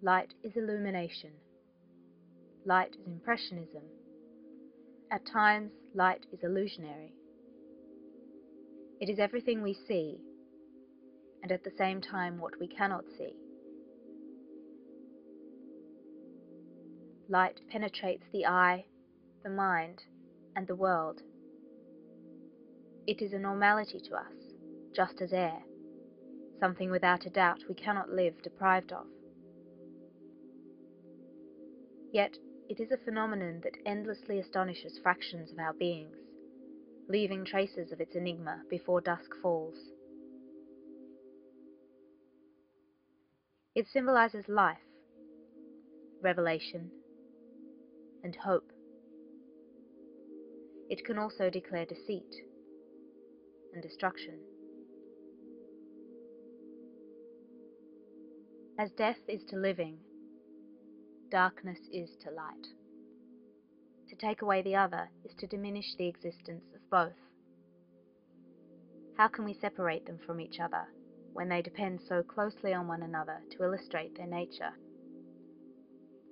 Light is illumination. Light is impressionism. At times, light is illusionary. It is everything we see, and at the same time what we cannot see. Light penetrates the eye, the mind, and the world. It is a normality to us, just as air, something without a doubt we cannot live deprived of. Yet it is a phenomenon that endlessly astonishes fractions of our beings, leaving traces of its enigma before dusk falls. It symbolizes life, revelation, and hope. It can also declare deceit and destruction. As death is to living, darkness is to light. To take away the other is to diminish the existence of both. How can we separate them from each other when they depend so closely on one another to illustrate their nature?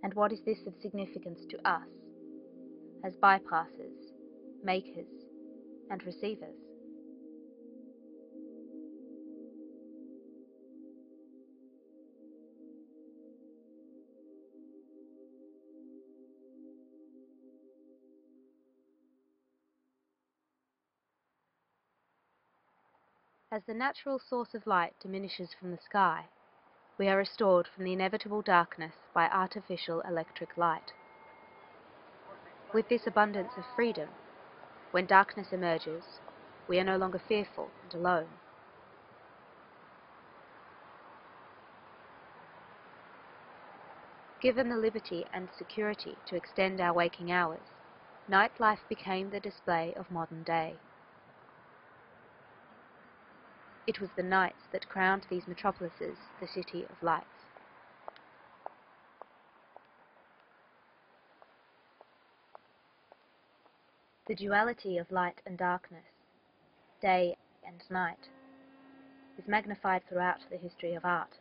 And what is this of significance to us, as bypassers, makers, and receivers? As the natural source of light diminishes from the sky, we are restored from the inevitable darkness by artificial electric light. With this abundance of freedom, when darkness emerges, we are no longer fearful and alone. Given the liberty and security to extend our waking hours, nightlife became the display of modern day. It was the nights that crowned these metropolises the city of lights. The duality of light and darkness, day and night, is magnified throughout the history of art.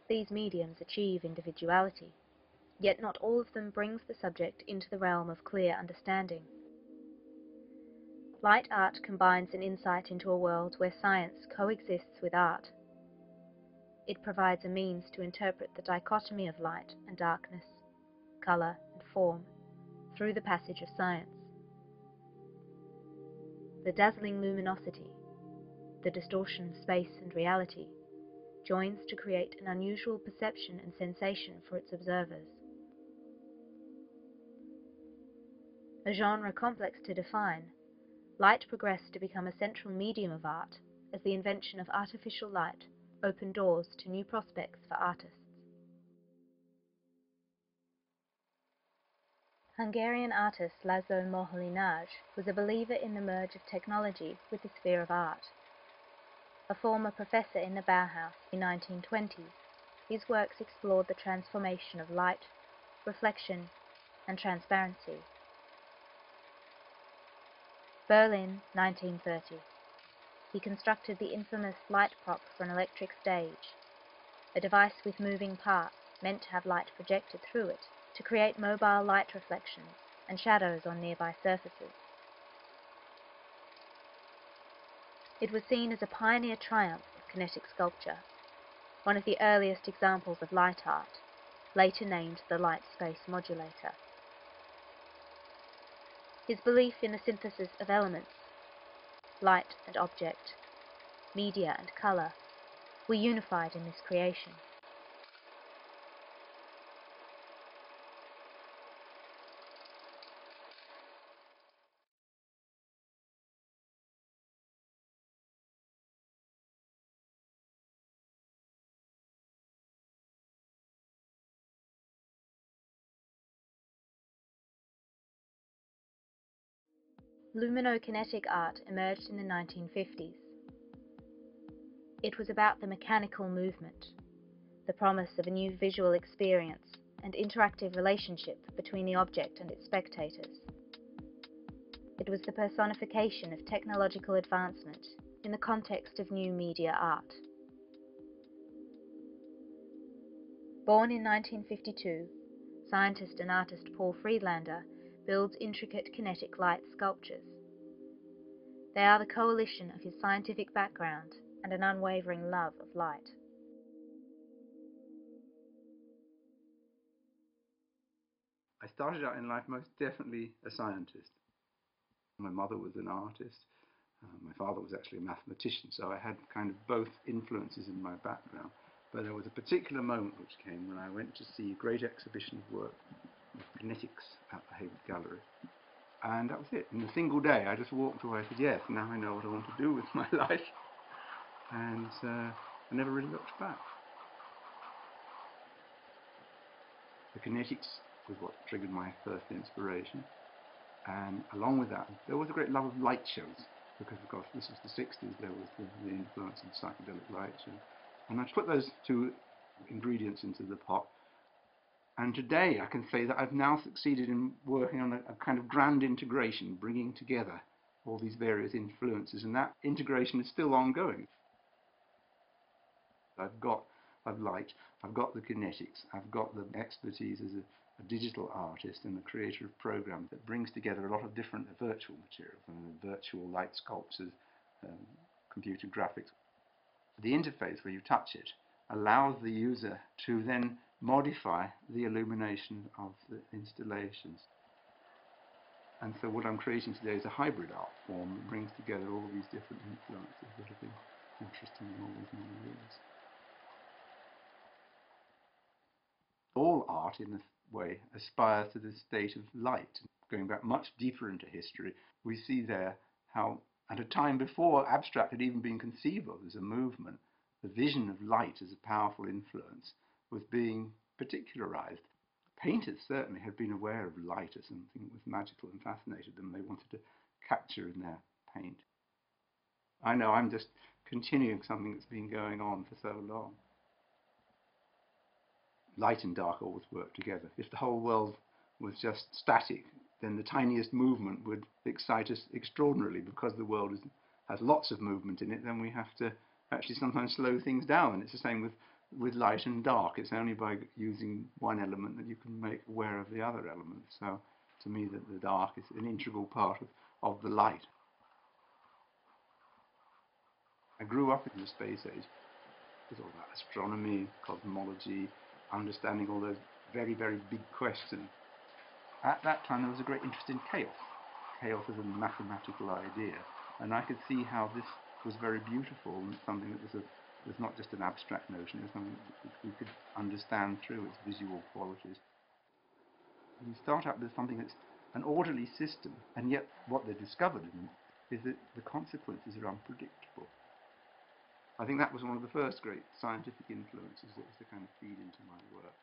These mediums achieve individuality, yet not all of them brings the subject into the realm of clear understanding. Light art combines an insight into a world where science coexists with art. It provides a means to interpret the dichotomy of light and darkness, color and form, through the passage of science. The dazzling luminosity, the distortion of space and reality, joins to create an unusual perception and sensation for its observers. A genre complex to define, light progressed to become a central medium of art as the invention of artificial light opened doors to new prospects for artists. Hungarian artist Laszlo Moholy-Nagy was a believer in the merge of technology with the sphere of art. A former professor in the Bauhaus in the 1920s, his works explored the transformation of light, reflection, and transparency. Berlin, 1930. He constructed the infamous light prop for an electric stage, a device with moving parts meant to have light projected through it to create mobile light reflections and shadows on nearby surfaces. It was seen as a pioneer triumph of kinetic sculpture, one of the earliest examples of light art, later named the light space modulator. His belief in the synthesis of elements, light and object, media and color, were unified in this creation. Luminokinetic art emerged in the 1950s. It was about the mechanical movement, the promise of a new visual experience and interactive relationship between the object and its spectators. It was the personification of technological advancement in the context of new media art. Born in 1952, scientist and artist Paul Friedlander builds intricate kinetic light sculptures. They are the coalition of his scientific background and an unwavering love of light. I started out in life most definitely a scientist. My mother was an artist. My father was actually a mathematician, so I had kind of both influences in my background. But there was a particular moment which came when I went to see a great exhibition of work of kinetics at the Hayward Gallery. And that was it. In a single day, I just walked away and said, yes, now I know what I want to do with my life. And I never really looked back. The kinetics was what triggered my first inspiration. And along with that, there was a great love of light shows, because of course this was the 60s, there was the influence of psychedelic light shows. And I put those two ingredients into the pot. And today I can say that I've now succeeded in working on a kind of grand integration, bringing together all these various influences, and that integration is still ongoing. I've got light, I've got the kinetics, I've got the expertise as a digital artist and a creator of programs that brings together a lot of different virtual materials, virtual light sculptures, computer graphics. The interface where you touch it allows the user to then modify the illumination of the installations. And so what I'm creating today is a hybrid art form that brings together all these different influences that have been interesting in all these many years. All art, in a way, aspires to this state of light. Going back much deeper into history, we see there how, at a time before abstract had even been conceived of as a movement, the vision of light as a powerful influence was being particularized. Painters certainly had been aware of light as something that was magical and fascinated them. They wanted to capture in their paint. I know I'm just continuing something that's been going on for so long. Light and dark always work together. If the whole world was just static, then the tiniest movement would excite us extraordinarily. Because the world has lots of movement in it, then we have to actually sometimes slow things down. And it's the same with light and dark. It's only by using one element that you can make aware of the other elements. So to me, the dark is an integral part of the light. I grew up in the space age. It was all about astronomy, cosmology, understanding all those very, very big questions. At that time, there was a great interest in chaos. Chaos as a mathematical idea. And I could see how this was very beautiful and something that was not just an abstract notion, it was something which we could understand through its visual qualities. You start out with something that's an orderly system, and yet what they discovered is that the consequences are unpredictable. I think that was one of the first great scientific influences that was to kind of feed into my work.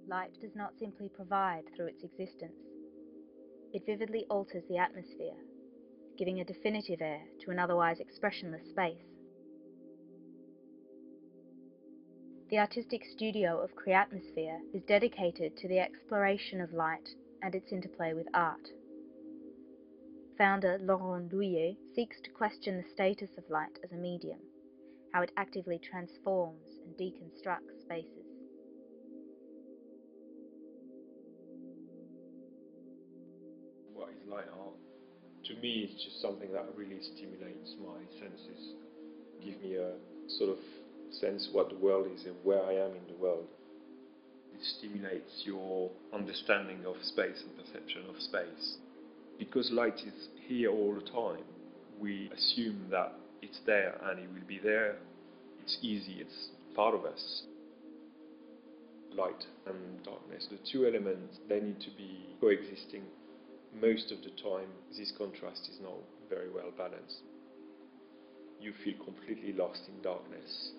Light does not simply provide through its existence. It vividly alters the atmosphere, giving a definitive air to an otherwise expressionless space. The artistic studio of Creatmosphere is dedicated to the exploration of light and its interplay with art. Founder Laurent Douillet seeks to question the status of light as a medium, how it actively transforms and deconstructs spaces. What is light art? To me, it's just something that really stimulates my senses, give me a sort of sense of what the world is and where I am in the world. It stimulates your understanding of space and perception of space. Because light is here all the time, we assume that it's there and it will be there. It's easy, it's part of us. Light and darkness, the two elements, they need to be coexisting. Most of the time, this contrast is not very well balanced. You feel completely lost in darkness,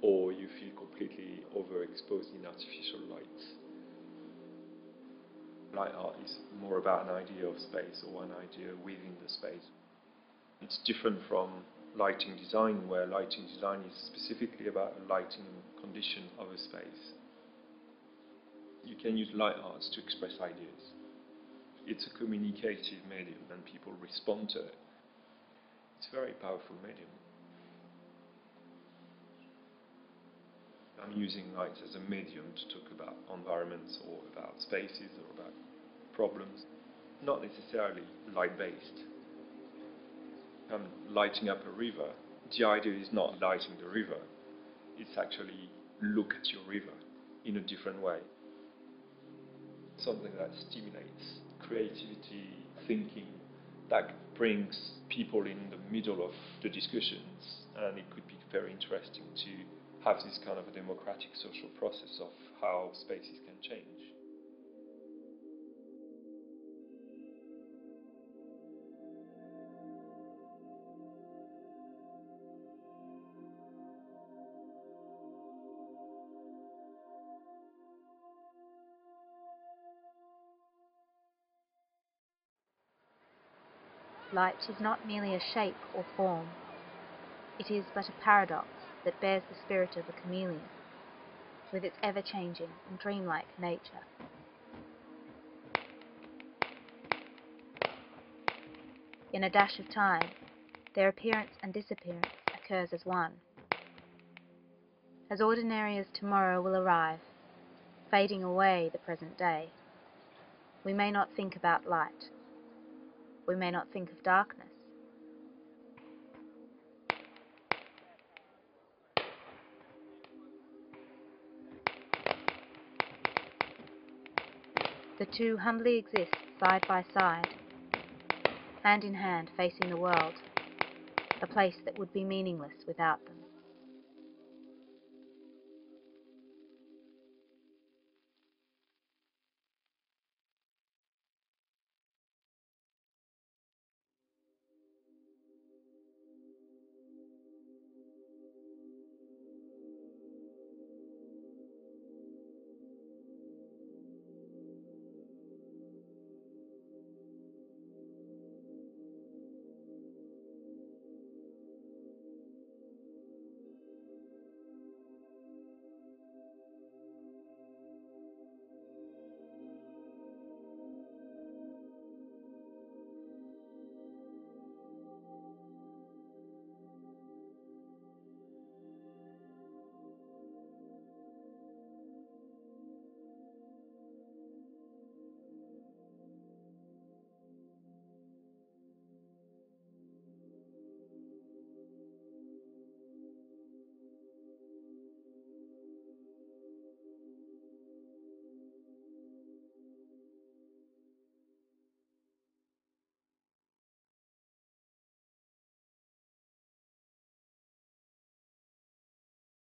or you feel completely overexposed in artificial light. Light art is more about an idea of space or an idea within the space. It's different from lighting design, where lighting design is specifically about a lighting condition of a space. You can use light arts to express ideas. It's a communicative medium and people respond to it. It's a very powerful medium. I'm using light as a medium to talk about environments or about spaces or about problems, not necessarily light-based. I'm lighting up a river. The idea is not lighting the river, it's actually look at your river in a different way. Something that stimulates creativity, thinking, that brings people in the middle of the discussions, and it could be very interesting to have this kind of a democratic social process of how spaces can change. Light is not merely a shape or form. It is but a paradox that bears the spirit of a chameleon, with its ever-changing and dreamlike nature. In a dash of time, their appearance and disappearance occurs as one. As ordinary as tomorrow will arrive, fading away the present day, we may not think about light. We may not think of darkness. The two humbly exist side by side, hand in hand facing the world, a place that would be meaningless without them.